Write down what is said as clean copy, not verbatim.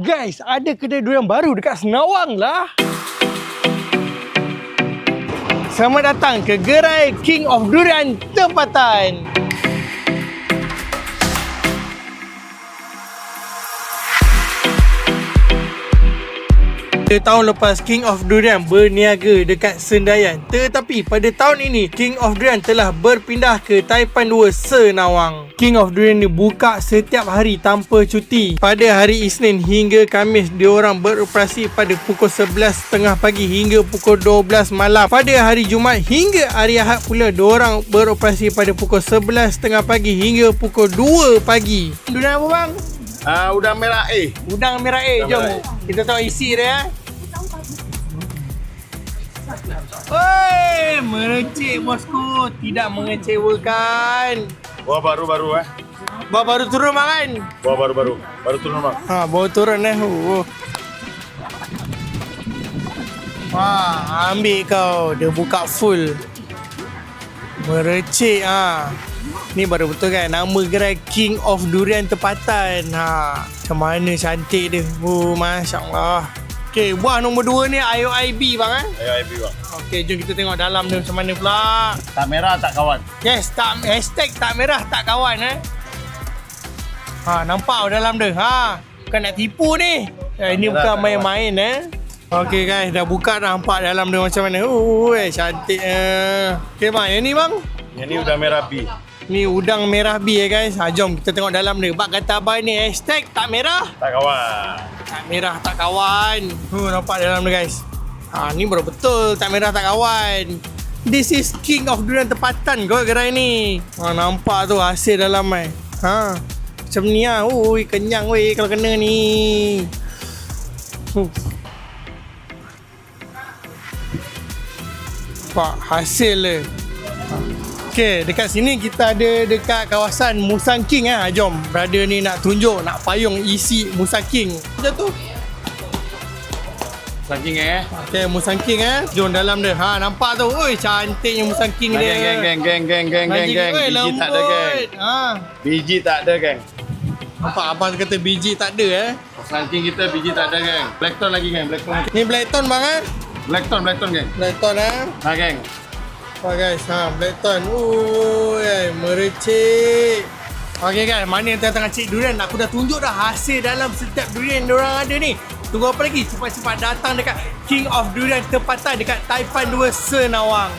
Guys, ada kedai durian baru dekat Senawang lah. Selamat datang ke gerai King of Durian Tempatan. Tahun lepas King of Durian berniaga dekat Sendayan, tetapi pada tahun ini King of Durian telah berpindah ke Taipan 2 Senawang. King of Durian ni buka setiap hari tanpa cuti. Pada hari Isnin hingga Khamis diorang beroperasi pada pukul 11.30 pagi hingga pukul 12 malam. Pada hari Jumaat hingga hari Ahad pula diorang beroperasi pada pukul 11.30 pagi hingga pukul 2 pagi. Durian apa bang? Udang merah A. Udang merah A. Jom kita tengok isi dia. Oi, merecik bosku, tidak mengecewakan. Buah baru-baru Buah baru turun bang kan? Buah baru-baru. Baru turun bang. Baru turun Wah, ambil kau. Dia buka full. Merecik Ni baru betul kan, nama gerai King of Durian Tempatan. Macam mana cantik dia. Masya Allah. Okay, buah nombor 2 ni IOIB bang IOIB bang. Okay, jom kita tengok dalam dia macam mana pula. Tak merah tak kawan. Yes, hashtag tak merah tak kawan nampak dalam dia. Bukan nak tipu ni. Ini bukan main-main Okay guys, dah buka dah, nampak dalam dia macam mana. Cantik. Okay bang, yang ni bang? Yang ni udang merah B. Ni udang merah B guys. Jom kita tengok dalam dia. Bak kata abang ni hashtag tak merah Tak kawan. tak merah tak kawan. Nampak dalam dia guys. Ni baru betul tak merah tak kawan. This is King of Durian Tempatan kot gerai ni. Nampak tu hasil dalam macam ni kenyang kalau kena ni. Nampak hasil dia. Okay, dekat sini kita ada dekat kawasan Musang King Jom, brother ni nak tunjuk, nak payung isi Musang King. Macam tu. Musang King Okay, Musang King Jom dalam dia. Nampak tu. Cantiknya Musang King dia. Geng. Biji tak ada geng. Biji tak ada geng. Nampak abang kata biji tak ada Musang King kita biji tak ada geng. Blackton lagi geng, Blackton. Ni Blackton bang Blackton geng. Blackton geng. Guys, Blackton. Merecik. Okay guys, mana yang tengah cik durian, aku dah tunjuk dah hasil dalam setiap durian diorang ada ni. Tunggu apa lagi? Cepat-cepat datang dekat King of Durian Tempatan dekat Taipan 2 Senawang.